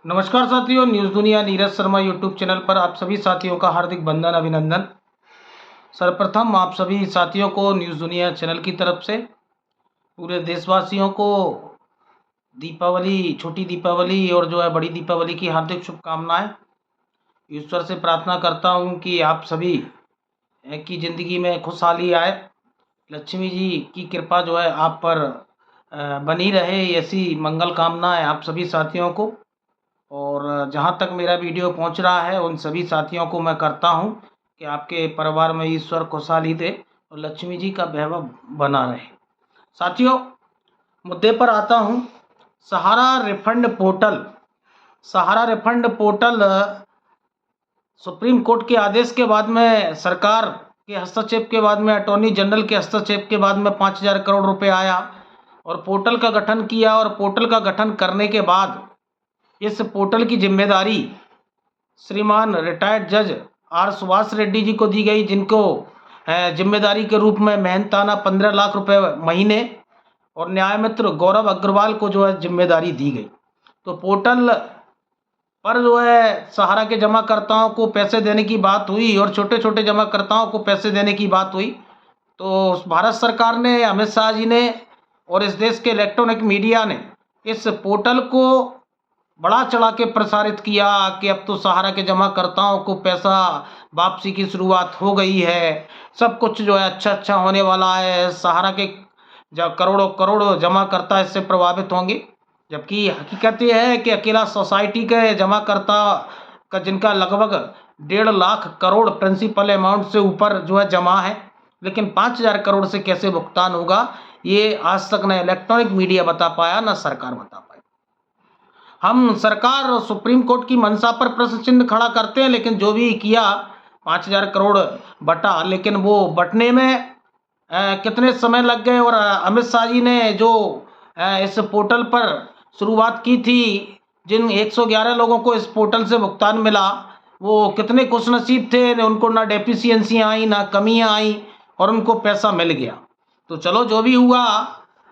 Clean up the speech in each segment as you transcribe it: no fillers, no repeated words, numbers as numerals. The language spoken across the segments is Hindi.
नमस्कार साथियों, न्यूज़ दुनिया नीरज शर्मा यूट्यूब चैनल पर आप सभी साथियों का हार्दिक वंदन अभिनंदन। सर्वप्रथम आप सभी साथियों को न्यूज़ दुनिया चैनल की तरफ से पूरे देशवासियों को दीपावली, छोटी दीपावली और जो है बड़ी दीपावली की हार्दिक शुभकामनाएं। ईश्वर से प्रार्थना करता हूं कि आप सभी की ज़िंदगी में खुशहाली आए, लक्ष्मी जी की कृपा जो है आप पर बनी रहे, ऐसी मंगल कामनाएं आप सभी साथियों को। और जहाँ तक मेरा वीडियो पहुँच रहा है उन सभी साथियों को मैं करता हूँ कि आपके परिवार में ईश्वर खुशहाली दे और लक्ष्मी जी का वैभव बना रहे। साथियों, मुद्दे पर आता हूँ। सहारा रिफंड पोर्टल सुप्रीम कोर्ट के आदेश के बाद में, सरकार के हस्तक्षेप के बाद में, अटॉर्नी जनरल के हस्तक्षेप के बाद में 5,000 करोड़ रुपए आया और पोर्टल का गठन किया। और पोर्टल का गठन करने के बाद इस पोर्टल की जिम्मेदारी श्रीमान रिटायर्ड जज आर सुभाष रेड्डी जी को दी गई, जिनको जिम्मेदारी के रूप में मेहनताना 15 लाख रुपए महीने और न्याय मित्र गौरव अग्रवाल को जो है जिम्मेदारी दी गई। तो पोर्टल पर जो है सहारा के जमाकर्ताओं को पैसे देने की बात हुई और छोटे छोटे जमाकर्ताओं को पैसे देने की बात हुई। तो भारत सरकार ने, अमित शाह जी ने और इस देश के इलेक्ट्रॉनिक मीडिया ने इस पोर्टल को बढ़ा चढ़ा के प्रसारित किया कि अब तो सहारा के जमाकर्ताओं को पैसा वापसी की शुरुआत हो गई है, सब कुछ जो है अच्छा अच्छा होने वाला है, सहारा के करोड़ों करोड़ों जमाकर्ता इससे प्रभावित होंगे। जबकि हकीकत ये है कि अकेला सोसाइटी के जमाकर्ता का, जिनका लगभग 1.5 लाख करोड़ प्रिंसिपल अमाउंट से ऊपर जो है जमा है, लेकिन 5,000 करोड़ से कैसे भुगतान होगा, ये आज तक न इलेक्ट्रॉनिक मीडिया बता पाया, न सरकार बता पाई। हम सरकार और सुप्रीम कोर्ट की मंशा पर प्रश्न चिन्ह खड़ा करते हैं, लेकिन जो भी किया 5,000 करोड़ बटा, लेकिन वो बटने में कितने समय लग गए। और अमित शाह जी ने जो इस पोर्टल पर शुरुआत की थी, जिन 111 लोगों को इस पोर्टल से भुगतान मिला, वो कितने खुशनसीब थे, उनको ना डेफिशिएंसियाँ आई, ना कमियाँ आई और उनको पैसा मिल गया। तो चलो, जो भी हुआ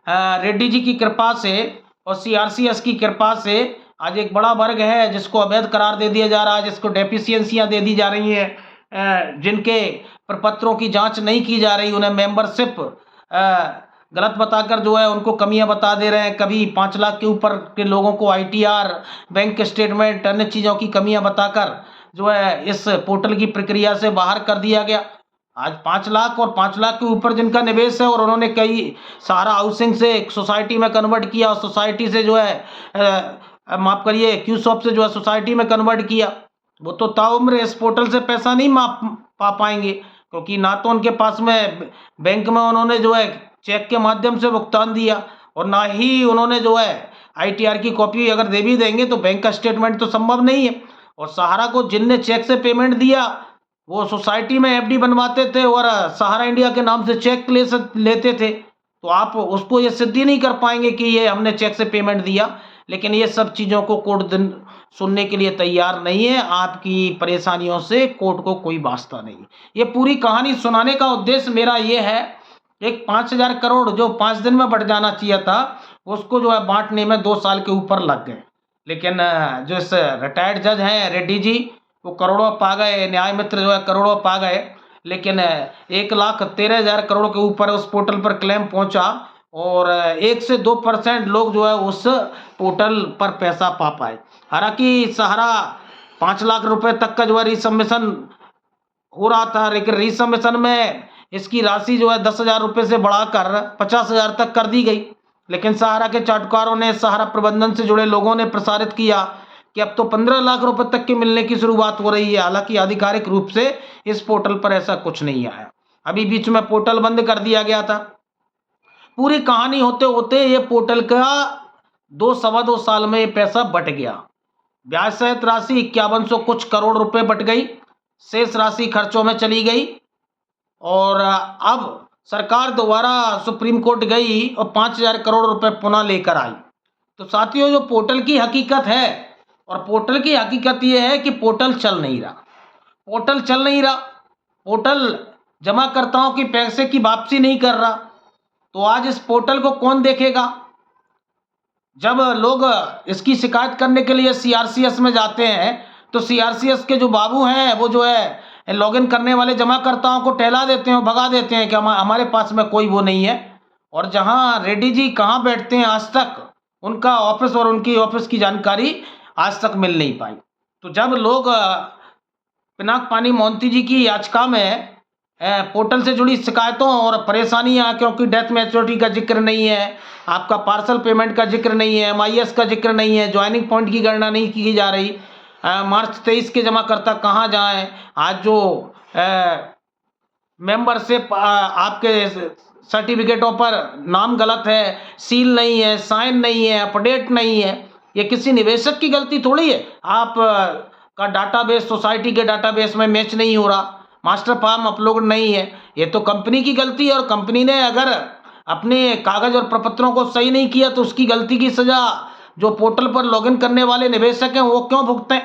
रेड्डी जी की कृपा से और सीआरसीएस की कृपा से आज एक बड़ा वर्ग है जिसको अवैध करार दे दिया जा रहा है, जिसको डेफिशिएंसियाँ दे दी जा रही हैं, जिनके प्रपत्रों की जांच नहीं की जा रही, उन्हें मेंबरशिप गलत बताकर जो है उनको कमियां बता दे रहे हैं। कभी 5 लाख के ऊपर के लोगों को आईटीआर, बैंक स्टेटमेंट, अन्य चीज़ों की कमियां बताकर जो है इस पोर्टल की प्रक्रिया से बाहर कर दिया गया। आज 5 लाख और 5 लाख के ऊपर जिनका निवेश है और उन्होंने कई सहारा हाउसिंग से एक सोसाइटी में कन्वर्ट किया और सोसाइटी से जो है माफ़ करिए, क्यूसॉप से जो है सोसाइटी में कन्वर्ट किया, वो तो ताउम्र इस पोर्टल से पैसा नहीं पा पाएंगे, क्योंकि ना तो उनके पास में बैंक में उन्होंने जो है चेक के माध्यम से भुगतान दिया और ना ही उन्होंने जो है आईटीआर की कॉपी अगर दे भी देंगे तो बैंक का स्टेटमेंट तो संभव नहीं है। और सहारा को जिनने चेक से पेमेंट दिया वो सोसाइटी में एफडी बनवाते थे और सहारा इंडिया के नाम से चेक लेते थे, तो आप उसको ये सिद्धि नहीं कर पाएंगे कि ये हमने चेक से पेमेंट दिया। लेकिन ये सब चीज़ों को कोर्ट सुनने के लिए तैयार नहीं है। आपकी परेशानियों से कोर्ट को कोई वास्ता नहीं। ये पूरी कहानी सुनाने का उद्देश्य मेरा ये है, एक 5,000 करोड़ जो 5 दिन में बढ़ जाना चाहिए था, उसको जो है बांटने में 2 साल के ऊपर लग गए। लेकिन जो इस रिटायर्ड जज हैं रेड्डी जी, वो करोड़ों पा गए, न्याय मित्र जो है करोड़ों पा गए, लेकिन 1,13,000 करोड़ के ऊपर उस पोर्टल पर क्लेम पहुंचा और 1 से 2% लोग जो है उस पोर्टल पर पैसा पा पाए। हालांकि सहारा 5 लाख रुपए तक का जो है रिसबमिशन हो रहा था, लेकिन रिसबमिशन में इसकी राशि जो है 10,000 रुपये से बढ़ाकर 50,000 तक कर दी गई। लेकिन सहारा के चाटुकारों ने, सहारा प्रबंधन से जुड़े लोगों ने प्रसारित किया कि अब तो 15 लाख रुपए तक के मिलने की शुरुआत हो रही है। हालांकि आधिकारिक रूप से इस पोर्टल पर ऐसा कुछ नहीं आया, अभी बीच में पोर्टल बंद कर दिया गया था। पूरी कहानी होते होते ये पोर्टल का 2 सवा 2 साल में ये पैसा बट गया। ब्याज सहित राशि 5100 कुछ करोड़ रुपए बट गई, शेष राशि खर्चों में चली गई और अब सरकार दोबारा सुप्रीम कोर्ट गई और 5,000 करोड़ रुपए पुनः लेकर आई। तो साथियों, जो पोर्टल की हकीकत है, और पोर्टल की हकीकत ये है कि पोर्टल चल नहीं रहा। पोर्टल जमाकर्ताओं की पैसे की वापसी नहीं कर रहा। तो आज इस पोर्टल को कौन देखेगा? जब लोग इसकी शिकायत करने के लिए सीआरसीएस में जाते हैं, तो सीआरसीएस के जो बाबू हैं वो जो है लॉगिन करने वाले जमाकर्ताओं को टहला देते हैं, भगा देते हैं कि हमारे पास में कोई वो नहीं है। और जहां रेड्डी जी कहाँ बैठते हैं, आज तक उनका ऑफिस और उनकी ऑफिस की जानकारी आज तक मिल नहीं पाई। तो जब लोग पिनाक पानी मोहंती जी की याचिका में पोर्टल से जुड़ी शिकायतों और परेशानियां, क्योंकि डेथ मैच्योरिटी का जिक्र नहीं है, आपका पार्सल पेमेंट का जिक्र नहीं है, एमआईएस का जिक्र नहीं है, ज्वाइनिंग पॉइंट की गणना नहीं की जा रही, मार्च 23 के जमाकर्ता कहाँ जाएं, आज जो मेंबरशिप आपके सर्टिफिकेटों पर नाम गलत है, सील नहीं है, साइन नहीं है, अपडेट नहीं है, ये किसी निवेशक की गलती थोड़ी है। आप का डाटाबेस सोसाइटी के डाटाबेस में मैच नहीं हो रहा, मास्टर फॉर्म अपलोड नहीं है, ये तो कंपनी की गलती है। और कंपनी ने अगर अपने कागज और प्रपत्रों को सही नहीं किया तो उसकी गलती की सजा जो पोर्टल पर लॉगिन करने वाले निवेशक हैं वो क्यों भुगतें।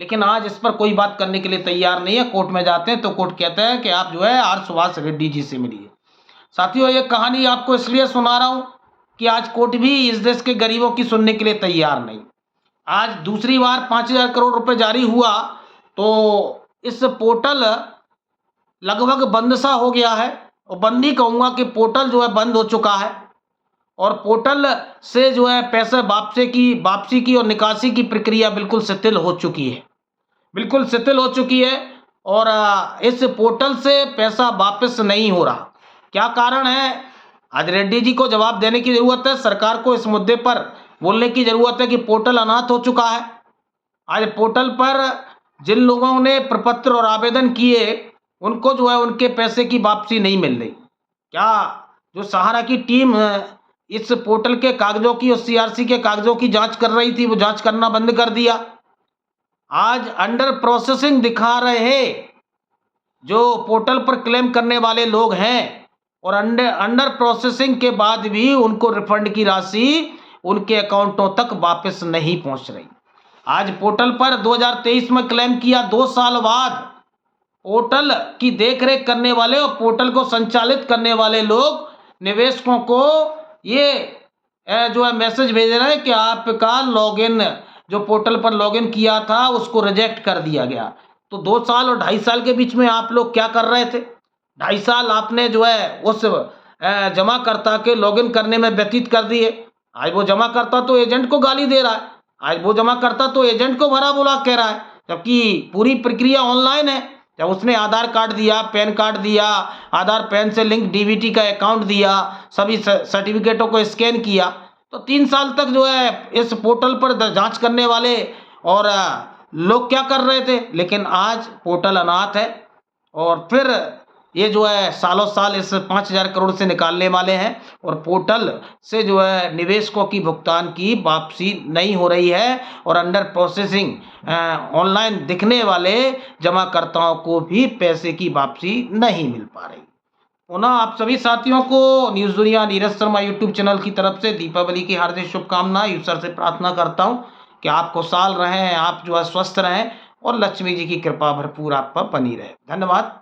लेकिन आज इस पर कोई बात करने के लिए तैयार नहीं है। कोर्ट में जाते हैं तो कोर्ट कहता है कि आप जो है आर सुभाष रेड्डी जी से मिलिए। साथियों, ये कहानी आपको इसलिए सुना रहा हूं कि आज कोर्ट भी इस देश के गरीबों की सुनने के लिए तैयार नहीं। आज दूसरी बार 5,000 करोड़ रुपए जारी हुआ तो इस पोर्टल लगभग बंद सा हो गया है, और बंद ही कहूँगा कि पोर्टल जो है बंद हो चुका है। और पोर्टल से जो है पैसे वापसी की और निकासी की प्रक्रिया बिल्कुल शिथिल हो चुकी है, बिल्कुल शिथिल हो चुकी है। और इस पोर्टल से पैसा वापस नहीं हो रहा। क्या कारण है, आज रेड्डी जी को जवाब देने की जरूरत है। सरकार को इस मुद्दे पर बोलने की जरूरत है कि पोर्टल अनाथ हो चुका है। आज पोर्टल पर जिन लोगों ने प्रपत्र और आवेदन किए उनको जो है उनके पैसे की वापसी नहीं मिल रही। क्या जो सहारा की टीम इस पोर्टल के कागजों की और सीआरसी के कागजों की जांच कर रही थी, वो जांच करना बंद कर दिया। आज अंडर प्रोसेसिंग दिखा रहे जो पोर्टल पर क्लेम करने वाले लोग हैं, और अंडर प्रोसेसिंग के बाद भी उनको रिफंड की राशि उनके अकाउंटों तक वापस नहीं पहुंच रही। आज पोर्टल पर 2023 में क्लेम किया, 2 साल बाद पोर्टल की देखरेख करने वाले और पोर्टल को संचालित करने वाले लोग निवेशकों को ये जो है मैसेज भेज रहे हैं कि आपका लॉगिन जो पोर्टल पर लॉगिन किया था उसको रिजेक्ट कर दिया गया। तो 2 साल और 2.5 साल के बीच में आप लोग क्या कर रहे थे? 2.5 साल आपने जो है उस जमाकर्ता के लॉगिन करने में व्यतीत कर दिए। आज वो जमाकर्ता तो एजेंट को गाली दे रहा है, आज वो जमाकर्ता तो एजेंट को भला बुरा कह रहा है, जबकि पूरी प्रक्रिया ऑनलाइन है। जब उसने आधार कार्ड दिया, पैन कार्ड दिया, आधार पैन से लिंक डीबीटी का अकाउंट दिया, सभी सर्टिफिकेटों को स्कैन किया, तो 3 साल तक जो है इस पोर्टल पर जांच करने वाले और लोग क्या कर रहे थे। लेकिन आज पोर्टल अनाथ है, और फिर ये जो है सालों साल इस 5,000 करोड़ से निकालने वाले हैं, और पोर्टल से जो है निवेशकों की भुगतान की वापसी नहीं हो रही है, और अंडर प्रोसेसिंग ऑनलाइन दिखने वाले जमाकर्ताओं को भी पैसे की वापसी नहीं मिल पा रही। पुनः आप सभी साथियों को न्यूज़ दुनिया नीरज शर्मा यूट्यूब चैनल की तरफ से दीपावली की हार्दिक शुभकामनाएं। ईश्वर से प्रार्थना करता हूं कि आप खुशहाल रहें, आप जो है स्वस्थ रहें, और लक्ष्मी जी की कृपा भरपूर आप पर बनी रहे। धन्यवाद।